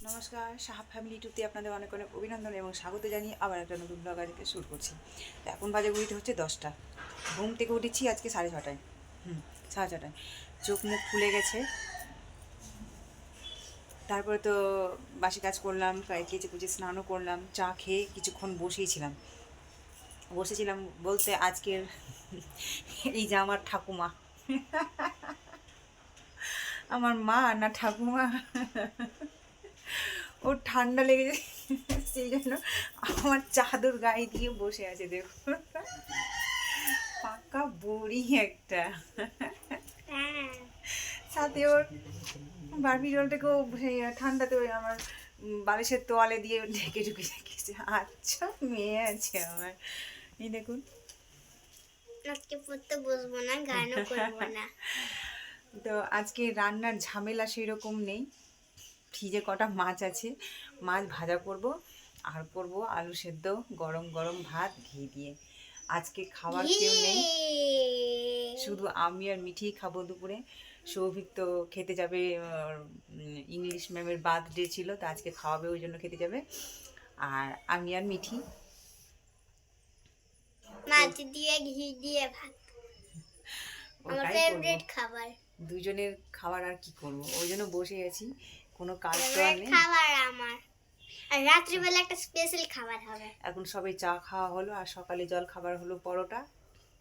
নমস্কার, সাহা ফ্যামিলি টুতে আপনাদের অনেক অনেক অভিনন্দন এবং স্বাগত জানিয়ে আবার একটা নতুন ব্লগ আজকে শুরু করছি। তো এখন বাজে ঘড়িতে হচ্ছে 10টা। ঘুম থেকে উঠেছি আজকে 6:30টায়। 6:30টায় চোখ মুখ ফুলে গেছে। তারপরে তো বাসি কাজ করলাম, প্রায় কেচে কুচে স্নানও করলাম, চা খেয়ে কিছুক্ষণ বসেছিলাম বলতে আজকের এই যে আমার ঠাকুমা, আমার মা না ঠাকুমা, ওর ঠান্ডা লেগেছে, সেই জন্য আমার চাদর গায়ে দিয়ে বসে আছে। দেখুন, পাকা বুড়ি একটা। সাথে ওর বারবি জলটাকেও সেই ঠান্ডাতে ওই আমার বালিশের তোয়ালে দিয়ে ঢেকে ঢুকে রেখেছে। আচ্ছা মেয়ে আছে আমার। এই দেখুন, আজকে পড়তে বসবো না, গানও করবো না। তো আজকে রান্নার ঝামেলা সেই রকম নেই। ফ্রিজে কটা মাছ আছে, মাছ ভাজা করব আর করব আলু সেদ্ধ, গরম গরম ভাত ঘি দিয়ে। আজকে খাবার কেউ নেই, শুধু আমি আর মিঠি খাবো দুপুরে। সৌভিক তো খেতে যাবে, ইংলিশ ম্যামের বার্থডে ছিল, তো আজকে খাওয়াবে, ওই জন্য খেতে যাবে। আর আমি আর মিঠি মাছ দিয়ে ঘি দিয়ে ভাত আমার ওটাই ফেভারিট করবো। খাবার। দুজনের খাবার আর কি করব, ওই জন্য বসে আছি, কোনো কাজ তো আর ফেভারিট নেই। খাবার আমার। আর রাত্রিবেলা একটা স্পেশাল খাবার হবে। এখন সবাই চা খাওয়া হলো আর সকালে জল খাবার হলো পরোটা।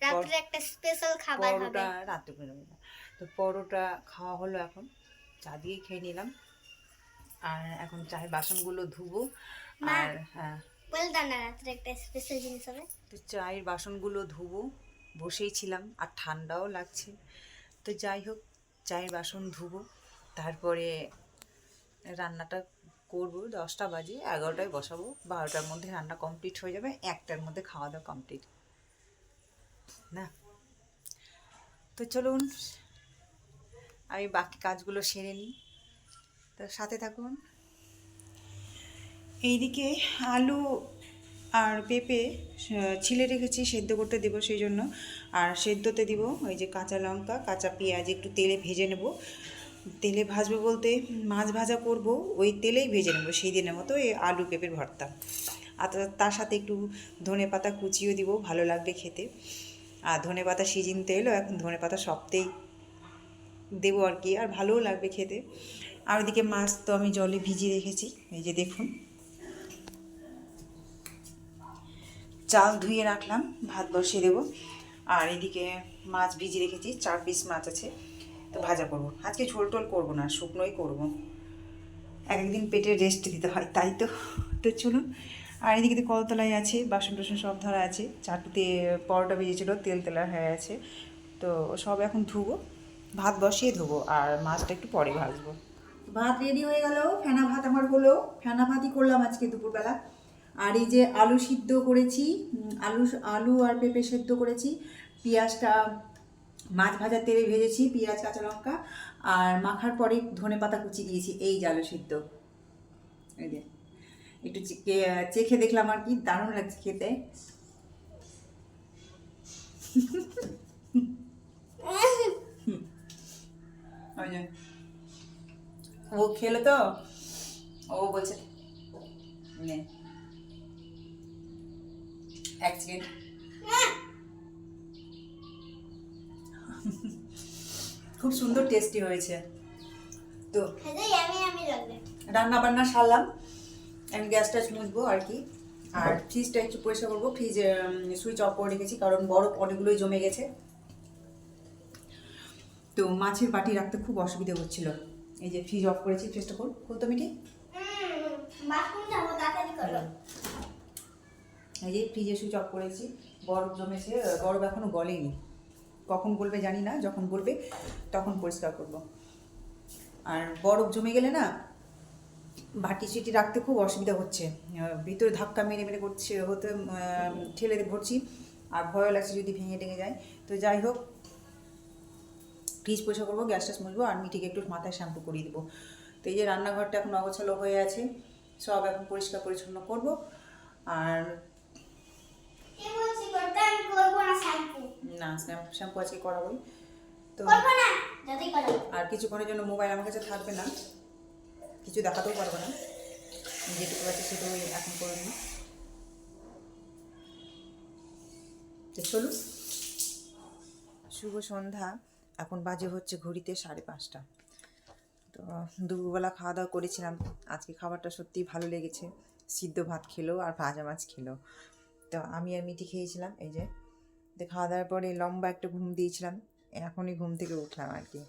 রাত্রে একটা স্পেশাল খাবার হবে। পরোটা রাত্রে বেরোবে না, তো পরোটা খাওয়া হলো, এখন চা দিয়েই খেয়ে নিলাম। আর এখন চায়ের বাসনগুলো ধুবো। মা, আর হ্যাঁ, বলে দাও না রাত্রে একটা স্পেশাল জিনিস হবে। তো চায়ের বাসনগুলো ধুবো, বসেই ছিলাম আর ঠান্ডাও লাগছে। তো যাই হোক, চায়ের বাসন ধুবো, তারপরে রান্নাটা করবো। 10টা বাজে, 11টায় বসাবো, 12টার মধ্যে রান্না কমপ্লিট হয়ে যাবে, 1টার মধ্যে খাওয়া দাওয়া কমপ্লিট না। তো চলুন আমি বাকি কাজগুলো সেরে নিই, তো সাথে থাকুন। এইদিকে আলু আর পেঁপে ছিলে রেখেছি, সেদ্ধ করতে দেবো সেই জন্য। আর সেদ্ধতে দিব ওই যে কাঁচা লঙ্কা, কাঁচা পেঁয়াজ একটু তেলে ভেজে নেব। তেলে ভাজবো বলতে মাছ ভাজা করব, ওই তেলেই ভেজে নেবো সেই দিনের মতো এই আলু পেঁপের ভর্তা। আর তার সাথে একটু ধনে পাতা কুচিও দিব, ভালো লাগবে খেতে। আর ধনে পাতা সিজন তো এলো, এখন ধনে পাতা সবতেই দেবো আর কি, আর ভালোও লাগবে খেতে। আর ওইদিকে মাছ তো আমি জলে ভিজিয়ে রেখেছি, এই যে দেখুন, চাল ধুয়ে রাখলাম, ভাত বসিয়ে দেবো। আর এদিকে মাছ ভিজিয়ে রেখেছি, 4 পিস মাছ আছে, তো ভাজা করব। আজকে ঝোল টোল করবো না, শুকনোই করব, এক একদিন পেটে রেস্ট দিতে হয়, তাই তো। তো চলুন। আর এদিকে তো কলতলায় আছে, বাসন টাসন সব ধরা আছে, চাটুতে পরোটা ভেজেছিলো, তেল তেলা হয়ে আছে, তো সব এখন ধুবো, ভাত বসিয়ে ধুবো, আর মাছটা একটু পরে ভাজবো। ভাত রেডি হয়ে গেল, ফেনা ভাত আমার হলো, ফেনা ভাতই করলাম আজকে দুপুরবেলা। আর এই যে আলু সিদ্ধ করেছি, আলু আলু আর পেঁপে সেদ্ধ করেছি, পেঁয়াজটা মাছ ভাজার তেলে ভেজেছি, পেঁয়াজ কাঁচা লঙ্কা, আর মাখার পরে ধনে পাতা কুচি দিয়েছি, এই যে আলু সিদ্ধ। এই যে একটু চেখে দেখলাম আর কি, দারুণ লাগছে খেতে। ওই যে ও খেলো তো, ও বলছে নে, এক সেকেন্ড। খুব সুন্দর টেস্টি হয়েছে। তো রান্না বান্না সারলাম, আমি গ্যাসটা মুছবো আর কি। আর ফ্রিজটা একটু পরিষ্কার করবো, ফ্রিজ সুইচ অফ করে রেখেছি কারণ বরফ অনেকগুলোই জমে গেছে, তো মাছের বাটি রাখতে খুব অসুবিধা হচ্ছিল। এই যে ফ্রিজ অফ করেছি, ফ্রিজটা খুলতো মিটি, এই যে ফ্রিজে সুইচ অফ করেছি, বরফ জমেছে, বরফ এখনো গলেনি, কখন গলবে জানি না, যখন গলবে তখন পরিষ্কার করব। আর বরফ জমে গেলে না বাটি সিটি রাখতে খুব অসুবিধা হচ্ছে, ভিতরে ধাক্কা মেরে মেরে করছে হতে, ঠেলে ভরছি, আর ভয় লাগছে যদি ভেঙে টেঙে যায়। তো যাই হোক, ফ্রিজ পরিষ্কার করবো, গ্যাস ট্যাস মুছবো, আর মিঠিকে একটু মাথায় শ্যাম্পু করিয়ে দেবো। তো এই যে রান্নাঘরটা এখন অগোছালো হয়ে আছে, সব এখন পরিষ্কার পরিচ্ছন্ন করবো। আর না, শ্যাম্পু আজকে করাবোই তো। আর কিছুক্ষণের জন্য মোবাইল আমার কাছে থাকবে না, কিছু দেখাতেও পারবো না, যেটুকু আছে সেটুকু এখন করে নিই। তো চলুন, শুভ সন্ধ্যা। এখন বাজে হচ্ছে ঘড়িতে 5:30। তো দুপুরবেলা খাওয়া দাওয়া করেছিলাম, আজকে খাবারটা সত্যিই ভালো লেগেছে। সিদ্ধ ভাত খেলো আর ভাজা মাছ খেলো। তো আমি আর মিটি খেয়েছিলাম। এই যে তো খাওয়া দাওয়ার পরে লম্বা একটা ঘুম দিয়েছিলাম, এখনই ঘুম থেকে উঠলাম আর কি।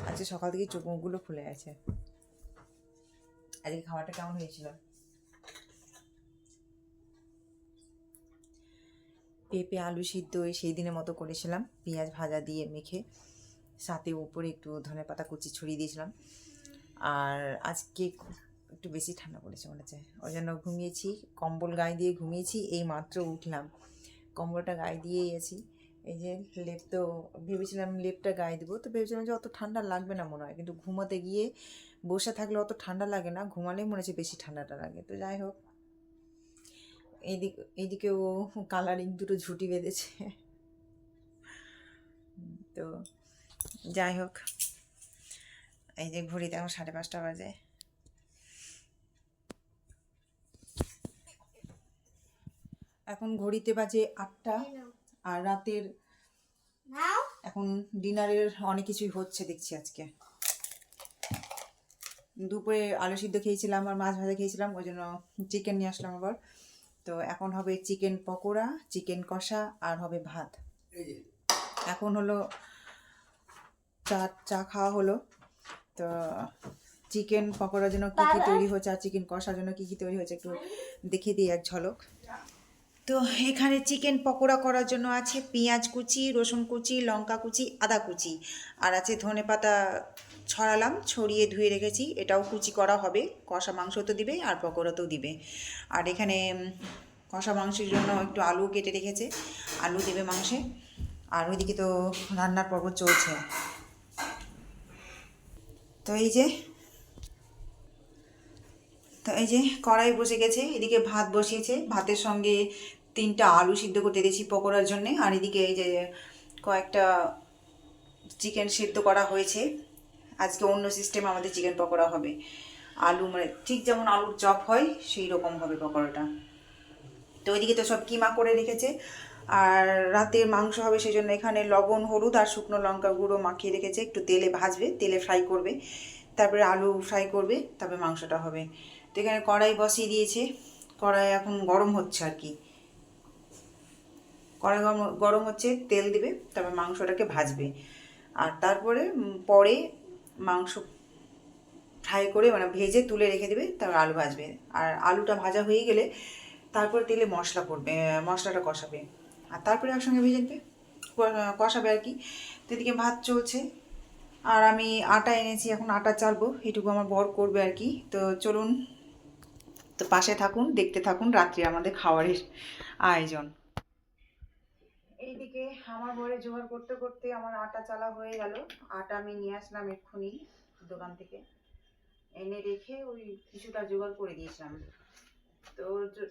আজকে সকাল থেকে চোখ মুখগুলো খুলে আছে। আজকে খাবারটা কেমন হয়েছিল? পেঁপে আলু সিদ্ধ সেই দিনের মতো করেছিলাম, পেঁয়াজ ভাজা দিয়ে মেখে, সাথে উপরে একটু ধনেপাতা কুচি ছড়িয়ে দিয়েছিলাম। আর আজকে একটু বেশি ঠান্ডা পড়েছে মনে হচ্ছে, ওই জন্য ঘুমিয়েছি, কম্বল গায়ে দিয়ে ঘুমিয়েছি। এই মাত্র উঠলাম, কম্বলটা গায়ে দিয়েই আছি। এই যে লেপ, তো ভেবেছিলাম লেপটা গায়ে দেবো, তো ভেবেছিলাম যে অত ঠান্ডা লাগবে না মনে হয়, কিন্তু ঘুমোতে গিয়ে বসে থাকলে অত ঠান্ডা লাগে না, ঘুমালেই মনে হচ্ছে বেশি ঠান্ডাটা লাগে। তো যাই হোক, এইদিকেও কালারিং দুটো ঝুঁটি বেঁধেছে। তো যাই হোক, এই যে ঘড়িতে এখন 5:30 বাজে। এখন ঘড়িতে বাজে 8টা। আর রাতের এখন ডিনারের অনেক কিছুই হচ্ছে দেখছি। আজকে দুপুরে আলু সিদ্ধ খেয়েছিলাম আর মাছ ভাজা খেয়েছিলাম, ওই জন্য চিকেন নিয়ে আসলাম আবার। তো এখন হবে চিকেন পকোড়া, চিকেন কষা, আর হবে ভাত। এখন হলো চা খাওয়া হলো। তো চিকেন পকোড়ার জন্য কী কী তৈরি হচ্ছে আর চিকেন কষার জন্য কী কী তৈরি হচ্ছে একটু দেখিয়ে দিই এক ঝলক। তো এখানে চিকেন পকোড়া করার জন্য আছে পেঁয়াজ কুচি, রসুন কুচি, লঙ্কা কুচি, আদা কুচি, আর আছে ধনেপাতা ছড়ালাম, ছড়িয়ে ধুয়ে রেখেছি, এটাও কুচি করা হবে। কষা মাংস তো দিবে আর পকোড়াতেও দিবে। আর এখানে কষা মাংসের জন্য একটু আলু কেটে রেখেছে, আলু দেবে মাংসে। আর ওইদিকে তো রান্নার পর্ব চলছে। তো এই যে কড়াই বসে গেছে, এদিকে ভাত বসিয়েছে, ভাতের সঙ্গে 3টা আলু সিদ্ধ করতে দিয়েছি পকোড়ার জন্যে। আর এদিকে এই যে কয়েকটা চিকেন সিদ্ধ করা হয়েছে। আজকে অন্য সিস্টেম আমাদের চিকেন পকোড়া হবে, আলু মানে ঠিক যেমন আলুর চপ হয় সেই রকম হবে পকোড়াটা। তো ওইদিকে তো সব কিমা করে রেখেছে। আর রাতের মাংস হবে, সেই জন্য এখানে লবণ, হলুদ আর শুকনো লঙ্কা গুঁড়ো মাখিয়ে রেখেছে, একটু তেলে ভাজবে, তেলে ফ্রাই করবে, তারপরে আলু ফ্রাই করবে, তারপরে মাংসটা হবে। তো এখানে কড়াই বসিয়ে দিয়েছে, কড়াই এখন গরম হচ্ছে আর কি। কড়াই গরম হচ্ছে, তেল দিবে, তারপর মাংসটাকে ভাজবে। আর তারপরে পরে মাংস ফ্রাই করে মানে ভেজে তুলে রেখে দেবে, তারপর আলু ভাজবে। আর আলুটা ভাজা হয়ে গেলে তারপর তেলে মশলা করবে, মশলাটা কষাবে, আর তারপরে একসঙ্গে ভেজে নেবে, কষাবে আর কি। তো এদিকে ভাত চলছে, আর আমি আটা এনেছি, এখন আটা চালবো, এটুকু আমার বর করবে আর কি। তো চলুন, তো পাশে থাকুন, দেখতে থাকুন রাত্রি আমাদের খাবারের আয়োজন। এইদিকে আমার বরে জোগাড় করতে করতে আমার আটা চালা হয়ে গেল। আটা আমি নিয়ে আসলাম এক্ষুনি দোকান থেকে, এনে রেখে ওই কিছুটা জোগাড় করে দিয়েছিলাম। তো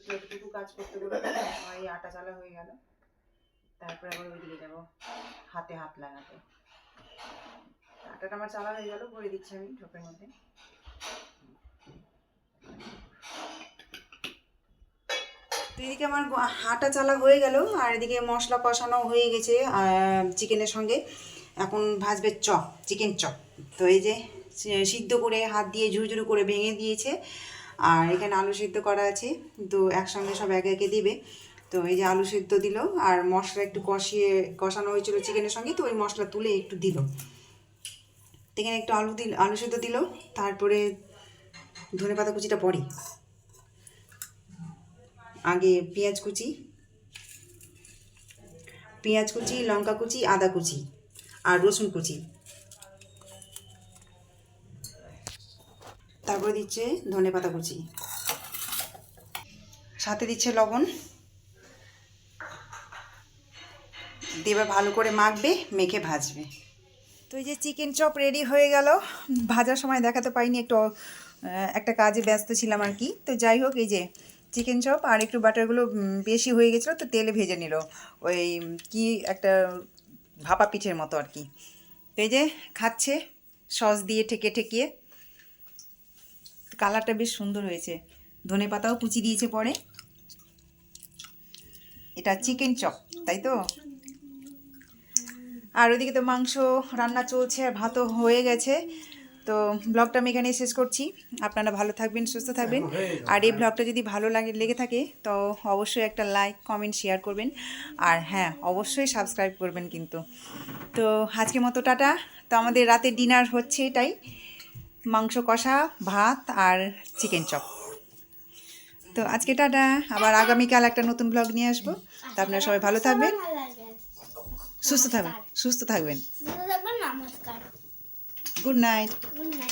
যতটুকু কাজ করতে করতে আমার এই আটা চালা হয়ে গেল। তারপরে আবার ওইদিকে যাবো হাতে হাত লাগাতে। আটাটা আমার চালা হয়ে গেল, ভরে দিচ্ছি আমি ঢোকের মধ্যে। তো এদিকে আমার আটা চালা হয়ে গেল, আর এদিকে মশলা কষানো হয়ে গেছে চিকেনের সঙ্গে। এখন ভাজবে চপ, চিকেন চপ। তো এই যে সিদ্ধ করে হাত দিয়ে ঝুরঝুরু করে ভেঙে দিয়েছে, আর এখানে আলু সিদ্ধ করা আছে, তো একসঙ্গে সব একে একে দিবে। তো এই যে আলু সিদ্ধ দিল, আর মশলা একটু কষানো হয়েছিল চিকেনের সঙ্গে, তো ওই মশলা তুলে একটু দিল। তো এখানে একটু আলু সিদ্ধ দিল, তারপরে ধনেপাতা কুচিটা পরে, আগে পেঁয়াজ কুচি, লঙ্কা কুচি, আদা কুচি, আর রসুন কুচি, তারপরে দিচ্ছে ধনেপাতা কুচি, সাথে দিচ্ছে লবণ, দিয়ে ভালো করে মাখবে, মেখে ভাজবে। তো এই যে চিকেন চপ রেডি হয়ে গেল। ভাজার সময় দেখাতে পাইনি, একটা কাজে ব্যস্ত ছিলাম আর কি। তো যাই হোক, এই যে চিকেন চপ, আর একটু বাটারগুলো বেশি হয়ে গেছিলো, তো তেলে ভেজে নিল, ওই কি একটা ভাপা পিঠের মতো আর কি। তো এই যে খাচ্ছে সস দিয়ে ঠেকিয়ে। কালারটা বেশ সুন্দর হয়েছে। ধনে পাতাও কুচি দিয়েছে পরে। এটা চিকেন চপ, তাই তো? আর ওইদিকে তো মাংস রান্না চলছে আর ভাতও হয়ে গেছে। তো ব্লগটা আমি এখানে শেষ করছি। আপনারা ভালো থাকবেন, সুস্থ থাকবেন। আর এই ব্লগটা যদি ভালো লেগে থাকে তো অবশ্যই একটা লাইক, কমেন্ট, শেয়ার করবেন। আর হ্যাঁ, অবশ্যই সাবস্ক্রাইব করবেন কিন্তু। তো আজকের মতো টাটা। তো আমাদের রাতের ডিনার হচ্ছে এটাই, মাংস কষা, ভাত আর চিকেন চপ। তো আজকে টাটা, আবার আগামীকাল একটা নতুন ব্লগ নিয়ে আসবো। তো আপনারা সবাই ভালো থাকবেন, ভালো লাগে। সুস্থ থাকবেন। সুস্থ থাকবেন, নমস্কার। Good night. Good night.